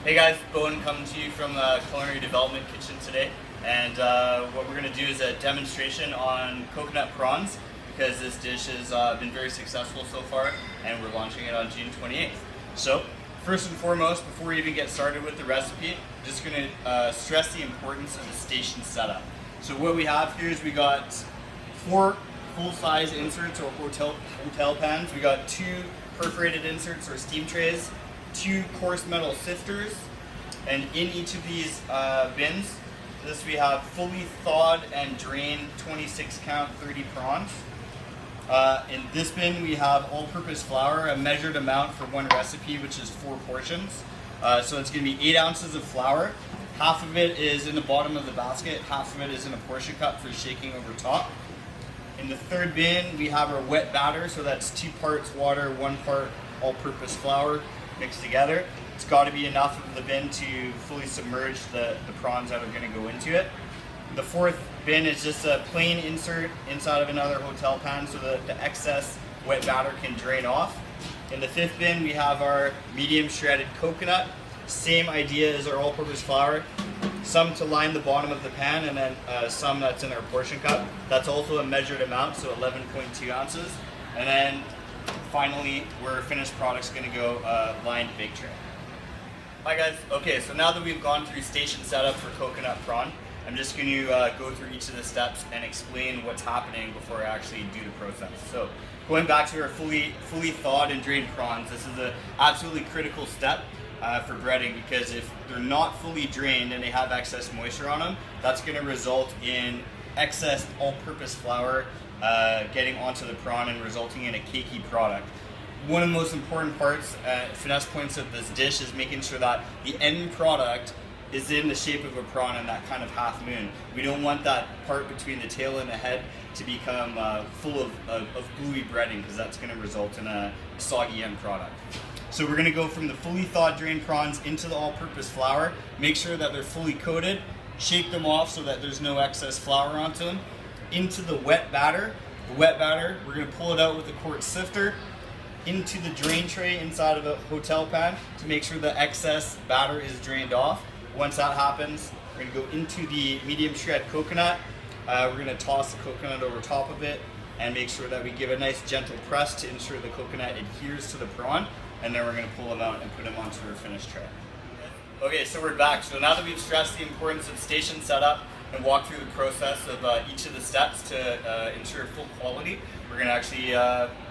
Hey guys, Bowen coming to you from the Culinary Development Kitchen today, and what we're going to do is a demonstration on coconut prawns, because this dish has been very successful so far, and we're launching it on June 28th. So, first and foremost, before we even get started with the recipe, I'm just going to stress the importance of the station setup. So what we have here is we got 4 full-size inserts or hotel pans. We got 2 perforated inserts or steam trays, 2 coarse metal sifters, and in each of these bins, we have fully thawed and drained 26 count 30 prawns. In this bin we have all-purpose flour, a measured amount for one recipe, which is 4 portions. So it's going to be 8 ounces of flour. Half of it is in the bottom of the basket, half of it is in a portion cup for shaking over top. In the third bin we have our wet batter, so that's 2 parts water, 1 part all-purpose flour mixed together. It's got to be enough of the bin to fully submerge the prawns that are going to go into it. The fourth bin is just a plain insert inside of another hotel pan so that the excess wet batter can drain off. In the fifth bin we have our medium shredded coconut. Same idea as our all-purpose flour. Some to line the bottom of the pan, and then some that's in our portion cup. That's also a measured amount, so 11.2 ounces. And then finally, where our finished product's going to go lined bake tray. Hi guys. Okay, so now that we've gone through station setup for coconut prawn, I'm just going to go through each of the steps and explain what's happening before I actually do the process. So, going back to our fully thawed and drained prawns, this is an absolutely critical step for breading, because if they're not fully drained and they have excess moisture on them, that's going to result in excess all-purpose flour getting onto the prawn and resulting in a cakey product. One of the most important parts, finesse points of this dish, is making sure that the end product is in the shape of a prawn and that kind of half moon. We don't want that part between the tail and the head to become full of gluey breading, because that's going to result in a soggy end product. So we're going to go from the fully thawed drained prawns into the all-purpose flour, make sure that they're fully coated, shake them off so that there's no excess flour onto them, into the wet batter. The wet batter, we're going to pull it out with a quartz sifter, into the drain tray inside of a hotel pan to make sure the excess batter is drained off. Once that happens, we're going to go into the medium shred coconut. We're going to toss the coconut over top of it and make sure that we give a nice gentle press to ensure the coconut adheres to the prawn, and then we're going to pull them out and put them onto our finished tray. Okay, so we're back. So now that we've stressed the importance of station setup and walked through the process of each of the steps to ensure full quality, we're going to actually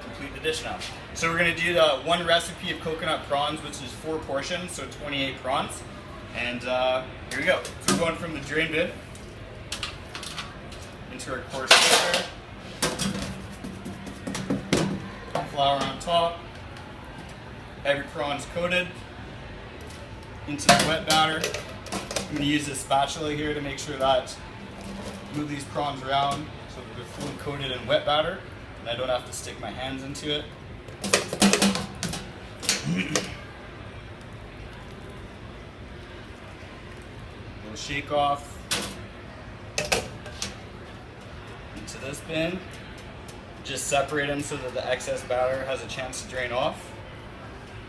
complete the dish now. So we're going to do the one recipe of coconut prawns, which is 4 portions, so 28 prawns. And here we go. So we're going from the drain bin into our coarse sifter, flour on top, every prawn's coated, into the wet batter. I'm going to use this spatula here to make sure that move these prawns around so that they're fully coated in wet batter and I don't have to stick my hands into it. Little shake off into this bin. Just separate them so that the excess batter has a chance to drain off.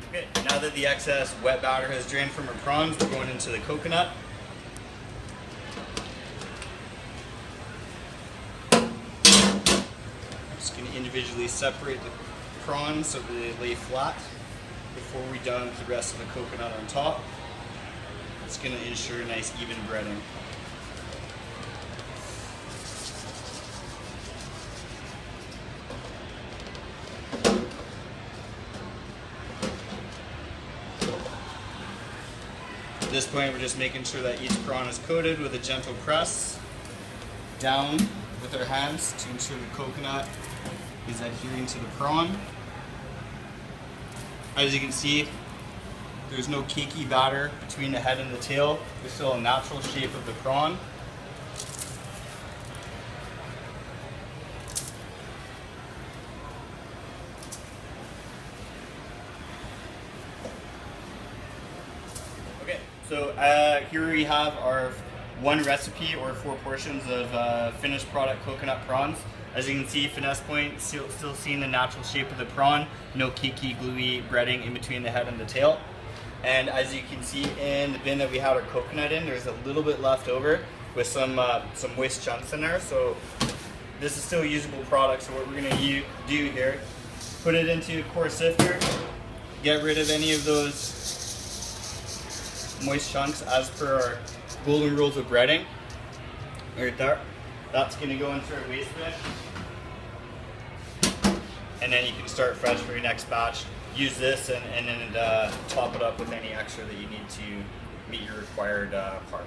Okay, now that the excess wet batter has drained from our prawns, we're going into the coconut. I'm just going to individually separate the prawns so that they lay flat before we dump the rest of the coconut on top. It's going to ensure nice even breading. At this point, we're just making sure that each prawn is coated with a gentle press down with our hands to ensure the coconut is adhering to the prawn. As you can see, there's no cakey batter between the head and the tail. There's still a natural shape of the prawn. Okay, so here we have our one recipe or 4 portions of finished product coconut prawns. As you can see, finesse point, still seeing the natural shape of the prawn, no cakey, gluey breading in between the head and the tail. And as you can see in the bin that we had our coconut in, there's a little bit left over with some moist chunks in there. So this is still a usable product. So what we're gonna do here, put it into a coarse sifter, get rid of any of those moist chunks as per our golden rules of breading. Right there. That's gonna go into our waste bin. And then you can start fresh for your next batch. Use this and then top it up with any extra that you need to meet your required part.